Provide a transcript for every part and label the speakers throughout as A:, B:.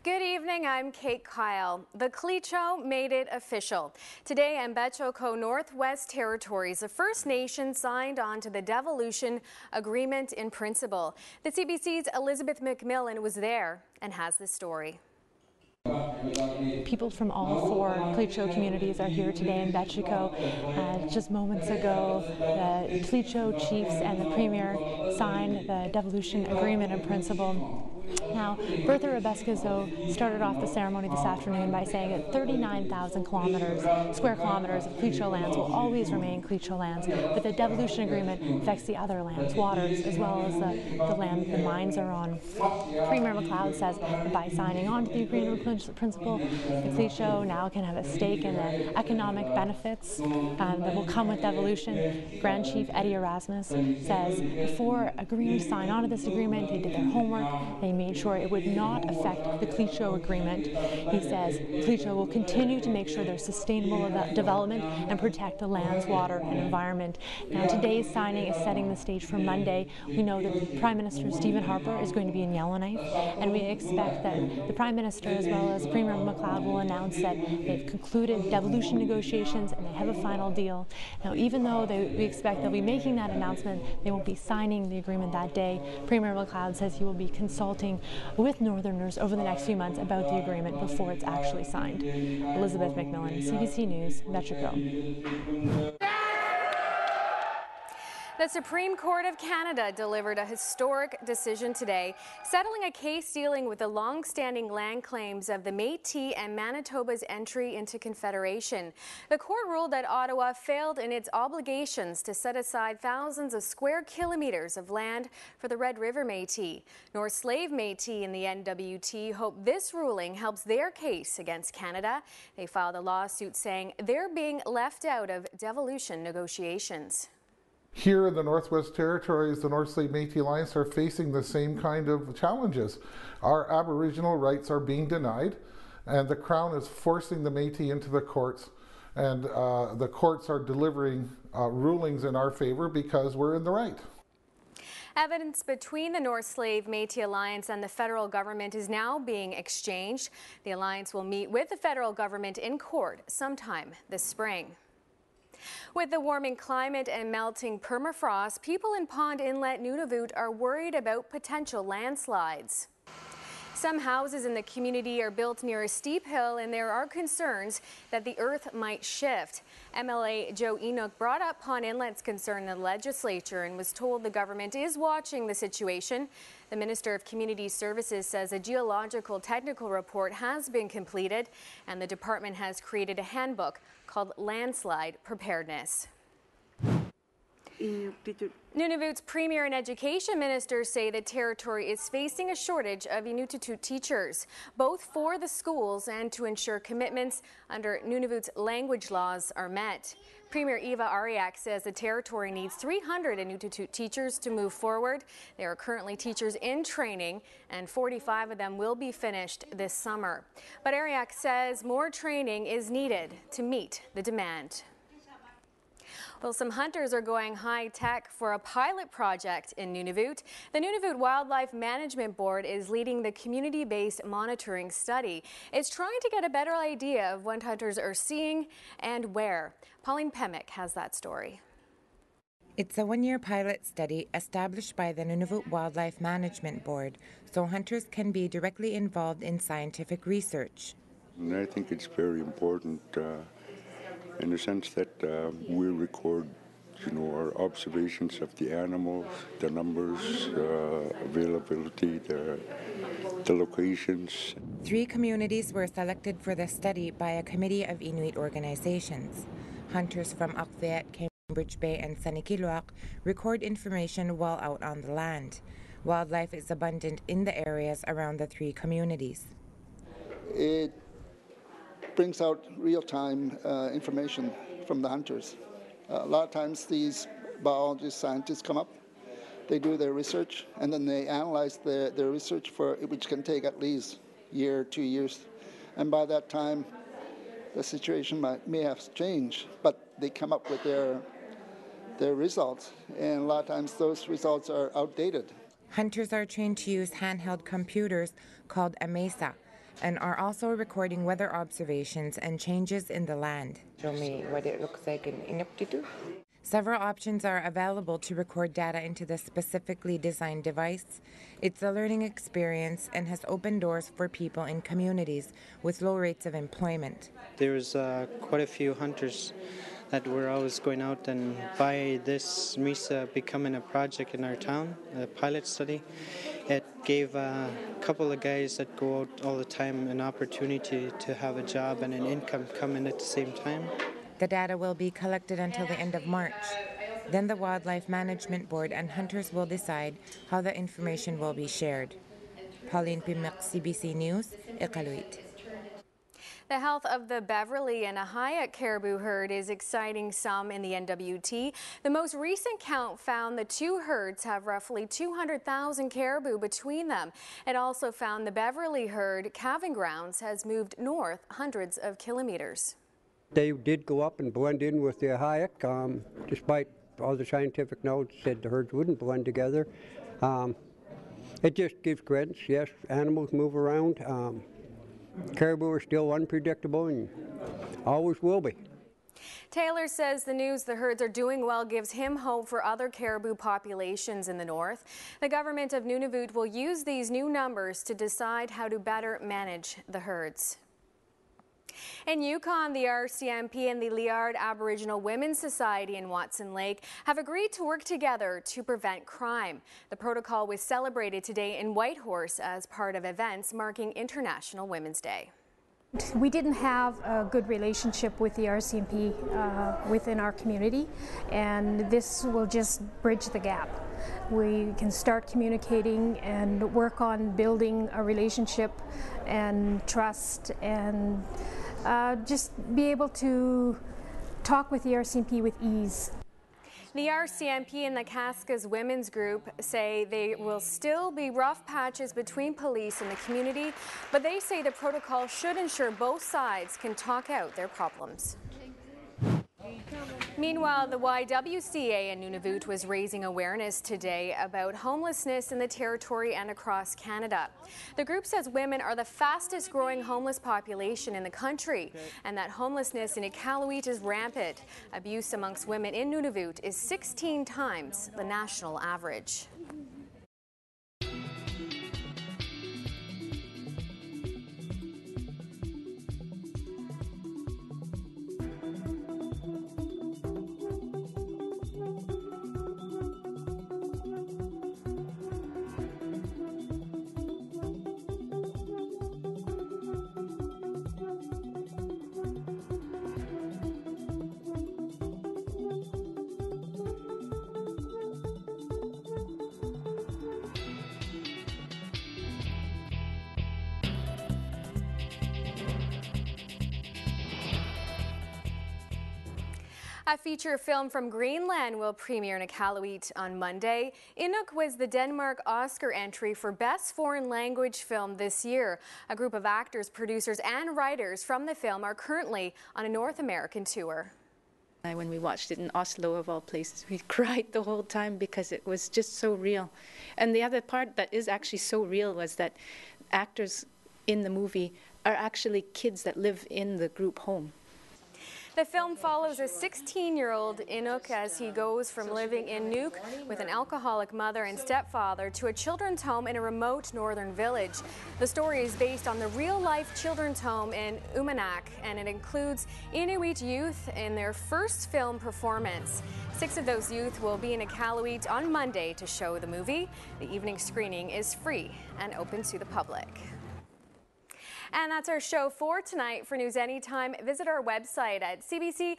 A: Good evening, I'm Kate Kyle. The Cleacho made it official. Today, Mbetxoko Northwest Territories, a First Nation, signed on to the devolution agreement in principle. The CBC's Elizabeth McMillan was there and has this story.
B: People from all four Cleacho communities are here today in Mbetxoko. Just moments ago, the Cleacho chiefs and the Premier signed the devolution agreement in principle. Now, Bertha Rebescozo started off the ceremony this afternoon by saying that 39,000 square kilometers of Cleacho lands will always remain Cleacho lands, but the devolution agreement affects the other lands, waters, as well as the land the mines are on. Premier MacLeod says that by signing on to the agreement in principle, the Cleacho now can have a stake in the economic benefits that will come with devolution. Grand Chief Eddie Erasmus says before agreeing to sign on to this agreement, they did their homework. They made sure it would not affect the Cleacho agreement. He says Cleacho will continue to make sure there's sustainable development and protect the land's water and environment. Now, today's signing is setting the stage for Monday. We know that Prime Minister Stephen Harper is going to be in Yellowknife, and we expect that the Prime Minister as well as Premier MacLeod will announce that they've concluded devolution negotiations and they have a final deal. Now, even though we expect they'll be making that announcement, they won't be signing the agreement that day. Premier MacLeod says he will be consulting with Northerners over the next few months about the agreement before it's actually signed. Elizabeth McMillan, CBC News, Mbetxoko.
A: The Supreme Court of Canada delivered a historic decision today, settling a case dealing with the long-standing land claims of the Métis and Manitoba's entry into Confederation. The court ruled that Ottawa failed in its obligations to set aside thousands of square kilometers of land for the Red River Métis. North Slave Métis and the NWT hope this ruling helps their case against Canada. They filed a lawsuit saying they're being left out of devolution negotiations.
C: Here in the Northwest Territories, the North Slave Métis Alliance are facing the same kind of challenges. Our Aboriginal rights are being denied, and the Crown is forcing the Métis into the courts, and the courts are delivering rulings in our favor because we're in the right.
A: Evidence between the North Slave Métis Alliance and the federal government is now being exchanged. The alliance will meet with the federal government in court sometime this spring. With the warming climate and melting permafrost, people in Pond Inlet, Nunavut are worried about potential landslides. Some houses in the community are built near a steep hill, and there are concerns that the earth might shift. MLA Joe Enoch brought up Pond Inlet's concern in the legislature and was told the government is watching the situation. The Minister of Community Services says a geological technical report has been completed, and the department has created a handbook called Landslide Preparedness. Nunavut's Premier and Education Minister say the territory is facing a shortage of Inuktitut teachers, both for the schools and to ensure commitments under Nunavut's language laws are met. Premier Eva Ariak says the territory needs 300 Inuktitut teachers to move forward. There are currently teachers in training, and 45 of them will be finished this summer. But Ariak says more training is needed to meet the demand. Well, some hunters are going high-tech for a pilot project in Nunavut. The Nunavut Wildlife Management Board is leading the community-based monitoring study. It's trying to get a better idea of what hunters are seeing and where. Pauline Pemick has that story.
D: It's a one-year pilot study established by the Nunavut Wildlife Management Board, so hunters can be directly involved in scientific research.
E: And I think it's very important in the sense that we record, our observations of the animals, the numbers, availability, the locations.
D: 3 communities were selected for the study by a committee of Inuit organizations. Hunters from Akviet, Cambridge Bay, and Sanikiluaq record information while out on the land. Wildlife is abundant in the areas around the 3 communities.
F: It brings out real-time information from the hunters. A lot of times these biologists, scientists come up, they do their research, and then they analyze their research, which can take at least a year, 2 years. And by that time, the situation may have changed, but they come up with their results, and a lot of times those results are outdated.
D: Hunters are trained to use handheld computers called a mesa. and are also recording weather observations and changes in the land. Show me what it looks like in Inuktitut. Several options are available to record data into the specifically designed device. It's a learning experience and has opened doors for people in communities with low rates of employment.
G: There's quite a few hunters that were always going out, and by this MISA becoming a project in our town, a pilot study, it gave a couple of guys that go out all the time an opportunity to have a job and an income coming at the same time.
D: The data will be collected until the end of March. Then the Wildlife Management Board and hunters will decide how the information will be shared. Pauline Pimek, CBC News, Iqaluit.
A: The health of the Beverly and Ahayat caribou herd is exciting some in the NWT. The most recent count found the two herds have roughly 200,000 caribou between them. It also found the Beverly herd calving grounds has moved north hundreds of kilometers.
H: They did go up and blend in with the Ahayat, despite all the scientific notes said the herds wouldn't blend together. It just gives credence. Yes, animals move around. Caribou are still unpredictable and always will be.
A: Taylor says the news the herds are doing well gives him hope for other caribou populations in the north. The government of Nunavut will use these new numbers to decide how to better manage the herds. In Yukon, the RCMP and the Liard Aboriginal Women's Society in Watson Lake have agreed to work together to prevent crime. The protocol was celebrated today in Whitehorse as part of events marking International Women's Day.
I: We didn't have a good relationship with the RCMP within our community, and this will just bridge the gap. We can start communicating and work on building a relationship and trust, and just be able to talk with the RCMP with ease.
A: The RCMP and the Cascas Women's Group say there will still be rough patches between police and the community, but they say the protocol should ensure both sides can talk out their problems. Meanwhile, the YWCA in Nunavut was raising awareness today about homelessness in the territory and across Canada. The group says women are the fastest growing homeless population in the country and that homelessness in Iqaluit is rampant. Abuse amongst women in Nunavut is 16 times the national average. A feature film from Greenland will premiere in Iqaluit on Monday. Inuk was the Denmark Oscar entry for Best Foreign Language Film this year. A group of actors, producers, and writers from the film are currently on a North American tour.
J: When we watched it in Oslo, of all places, we cried the whole time because it was just so real. And the other part that is actually so real was that actors in the movie are actually kids that live in the group home.
A: The film follows a 16-year-old Inuk as he goes from living in Nuuk with an alcoholic mother and stepfather to a children's home in a remote northern village. The story is based on the real-life children's home in Umanak, and it includes Inuit youth in their first film performance. 6 of those youth will be in Iqaluit on Monday to show the movie. The evening screening is free and open to the public. And that's our show for tonight. For news anytime, visit our website at cbc.ca/north.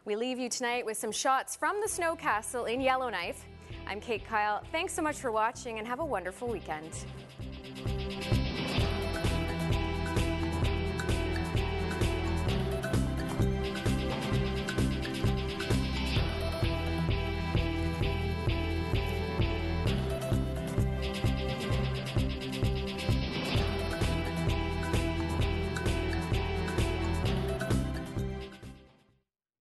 A: We leave you tonight with some shots from the Snow Castle in Yellowknife. I'm Kate Kyle. Thanks so much for watching and have a wonderful weekend.